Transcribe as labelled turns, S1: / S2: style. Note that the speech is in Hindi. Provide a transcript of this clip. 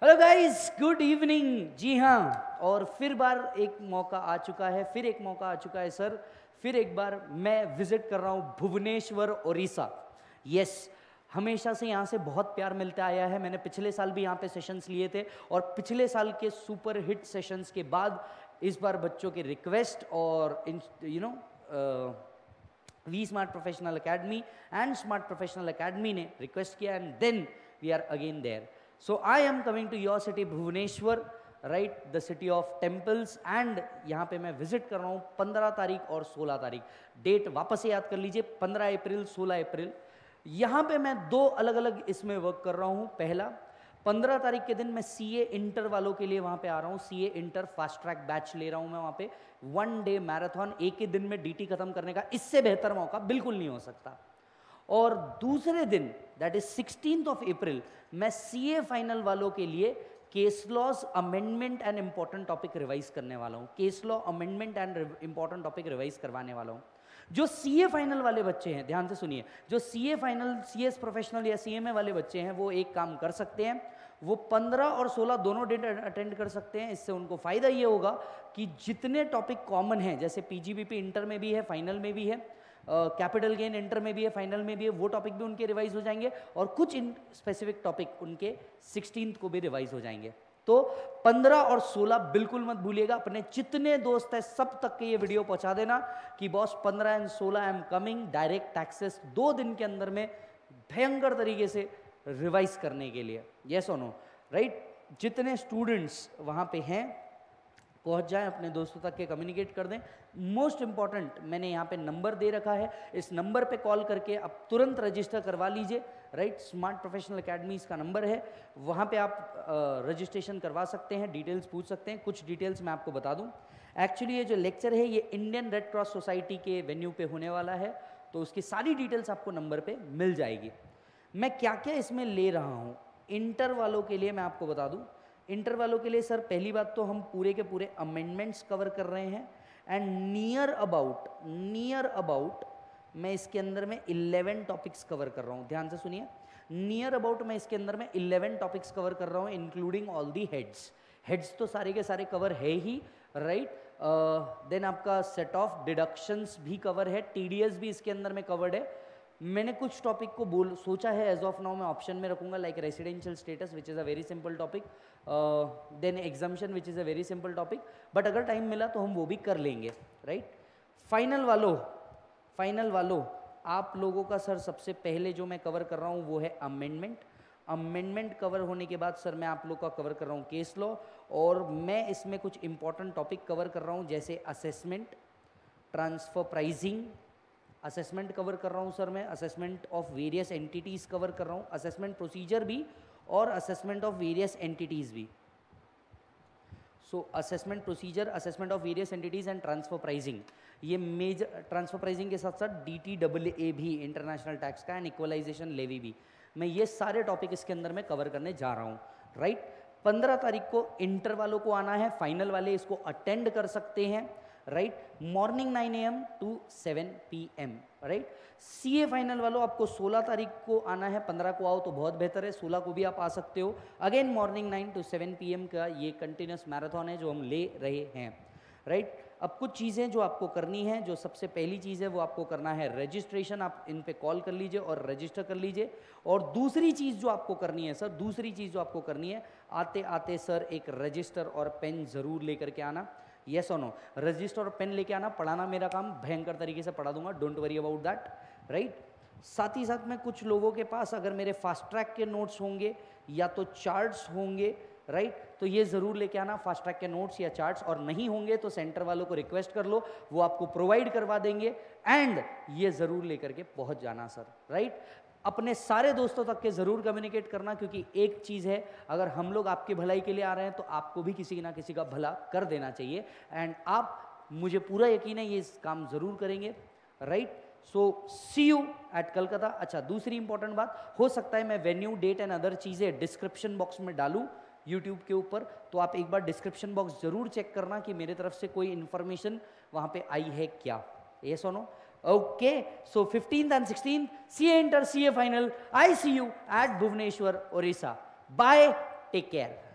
S1: Hello guys, good evening. जी हाँ, और फिर बार एक मौका आ चुका है, फिर एक मौका आ चुका है सर। फिर एक बार मैं विजिट कर रहा हूँ भुवनेश्वर, उड़ीसा। यस, हमेशा से यहाँ से बहुत प्यार मिलता आया है। मैंने पिछले साल भी यहाँ पे सेशंस लिए थे और पिछले साल के सुपर हिट सेशंस के बाद इस बार बच्चों की रिक्वेस्ट और we Smart Professional Academy and Smart Professional Academy ने रिक्वेस्ट किया and then we are again there. So I am coming to your city Bhubaneswar, right, the city of temples, and यहाँ पे मैं विजिट कर रहा हूँ 15 तारीख और 16 तारीख. डेट वापस से याद कर लीजिए, 15 अप्रैल 16 अप्रैल. यहाँ पे मैं दो अलग अलग इसमें वर्क कर रहा हूँ. पहला, 15 तारीख के दिन मैं CA इंटर वालों के लिए वहाँ पे आ रहा हूँ. CA inter fast track batch ले रहा हूँ मैं वहाँ पे. 1 डे मैराथन, एक ही दिन में DT खत्म करने का इससे बेहतर मौका बिल्कुल नहीं हो सकता. और दूसरे दिन, that is 16th of April, मैं CA फाइनल वालों के लिए case laws amendment and important topic revise करने वाला हूँ. Case law amendment and important topic revise करवाने वाला हूँ. जो CA फाइनल वाले बच्चे हैं, ध्यान से सुनिए, जो CA फाइनल CS प्रोफेशनल या CMA वाले बच्चे हैं, वो एक काम कर सकते हैं. वो 15 और 16 दोनों डेट अटेंड कर सकते हैं. इससे उनको फ़ायदा ये होगा कि जितने टॉपिक कॉमन हैं, जैसे PGBP इंटर में भी है, फाइनल में भी है, कैपिटल गेन इंटर में भी है, फाइनल में भी है, वो टॉपिक भी उनके रिवाइज हो जाएंगे और कुछ इन स्पेसिफिक टॉपिक उनके 16th को भी रिवाइज हो जाएंगे. तो 15 और 16 बिल्कुल मत भूलिएगा. अपने जितने दोस्त हैं सब तक के ये वीडियो पहुंचा देना कि boss 15 and 16 I am coming. Direct taxes 2 दिन के अंदर में भयंकर तरीके से रिवाइज करने के लिए. यस और नो, राइट. जितने स्टूडेंट्स वहाँ पे हैं पहुंच जाएं, अपने दोस्तों तक के कम्युनिकेट कर दें. मोस्ट इंपॉर्टेंट, मैंने यहाँ पे नंबर दे रखा है, इस नंबर पे कॉल करके आप तुरंत रजिस्टर करवा लीजिए. राइट, स्मार्ट प्रोफेशनल अकेडमी इसका नंबर है, वहाँ पे आप रजिस्ट्रेशन करवा सकते हैं, डिटेल्स पूछ सकते हैं. कुछ डिटेल्स मैं आपको बता दूँ. एक्चुअली ये जो लेक्चर है ये इंडियन रेड क्रॉस सोसाइटी के वेन्यू पे होने वाला है, तो उसकी सारी डिटेल्स आपको नंबर पर मिल जाएगी. मैं क्या क्या इसमें ले रहा हूँ इंटर वालों के लिए मैं आपको बता दूँ. इंटर वालों के लिए सर, पहली बात तो हम पूरे के पूरे अमेंडमेंट्स कवर कर रहे हैं एंड नियर अबाउट मैं इसके अंदर में 11 टॉपिक्स कवर कर रहा हूँ. ध्यान से सुनिए, नियर अबाउट मैं इसके अंदर में 11 टॉपिक्स कवर कर रहा हूँ, including all the heads. Heads तो सारे के सारे कवर है ही, राइट. देन आपका सेट ऑफ डिडक्शंस भी कवर है, TDS भी इसके अंदर में कवर्ड है. मैंने कुछ टॉपिक को सोचा है एज ऑफ नाउ मैं ऑप्शन में रखूंगा, like residential status which is a very simple topic, then exemption which is a very simple topic, but अगर टाइम मिला तो हम वो भी कर लेंगे. राइट. फाइनल वालों आप लोगों का सर सबसे पहले जो मैं कवर कर रहा हूँ वो है अमेंडमेंट कवर होने के बाद सर मैं आप लोग का कवर कर रहा हूँ केस लॉ, और मैं इसमें कुछ इंपॉर्टेंट टॉपिक कवर कर रहा हूँ जैसे assessment, transfer pricing, assessment cover कर रहा हूँ सर मैं, assessment of various entities cover कर रहा हूँ, असेसमेंट प्रोसीजर भी और असेसमेंट ऑफ वेरियस एंटिटीज़ भी. सो assessment procedure, assessment of various entities and transfer pricing, ये मेजर. ट्रांसफर प्राइजिंग के साथ साथ DTAA भी, इंटरनेशनल टैक्स का, एंड इक्वलाइजेशन लेवी भी, मैं ये सारे टॉपिक इसके अंदर में कवर करने जा रहा हूँ. राइट. 15 तारीख को इंटर वालों को आना है, फाइनल वाले इसको अटेंड कर सकते हैं. Right, morning 9 AM to 7 PM. Right. CA final वालों आपको 16 तारीख को आना है, 15 को आओ तो बहुत बेहतर है, 16 को भी आप आ सकते हो. अगेन मॉर्निंग 9 to 7 PM का ये कंटिन्यूस मैराथन है जो हम ले रहे हैं. राइट. अब कुछ चीज़ें जो आपको करनी है, जो सबसे पहली चीज़ है वो आपको करना है रजिस्ट्रेशन. आप इन पे कॉल कर लीजिए और रजिस्टर कर लीजिए. और दूसरी चीज़ जो आपको करनी है सर, दूसरी चीज़ जो आपको करनी है, आते आते सर एक रजिस्टर और पेन ज़रूर लेकर के आना. यस और नो, रजिस्टर और पेन लेके आना. पढ़ाना मेरा काम भयंकर तरीके से पढ़ा दूंगा, don't worry about that. Right. साथ ही साथ में कुछ लोगों के पास अगर मेरे फास्ट ट्रैक के नोट्स होंगे या तो चार्ट्स होंगे, राइट, तो ये ज़रूर लेके आना फास्ट ट्रैक के नोट्स या चार्ट्स. और नहीं होंगे तो सेंटर वालों को रिक्वेस्ट कर लो, वो आपको प्रोवाइड करवा देंगे. एंड ये ज़रूर लेकर के पहुंच जाना सर. राइट. अपने सारे दोस्तों तक के ज़रूर कम्युनिकेट करना, क्योंकि एक चीज़ है, अगर हम लोग आपकी भलाई के लिए आ रहे हैं तो आपको भी किसी ना किसी का भला कर देना चाहिए. एंड आप, मुझे पूरा यकीन है, ये काम ज़रूर करेंगे. Right. So see you at Calcutta. अच्छा, दूसरी इंपॉर्टेंट बात, हो सकता है मैं वेन्यू, डेट एंड अदर चीज़ें डिस्क्रिप्शन बॉक्स में डालूँ यूट्यूब के ऊपर, तो आप एक बार डिस्क्रिप्शन बॉक्स ज़रूर चेक करना कि मेरे तरफ से कोई इन्फॉर्मेशन वहाँ पे आई है क्या. यस और no. Okay, so 15th and 16th, CA Inter, CA Final. I see you at Bhubaneswar, Orissa. Bye, take care.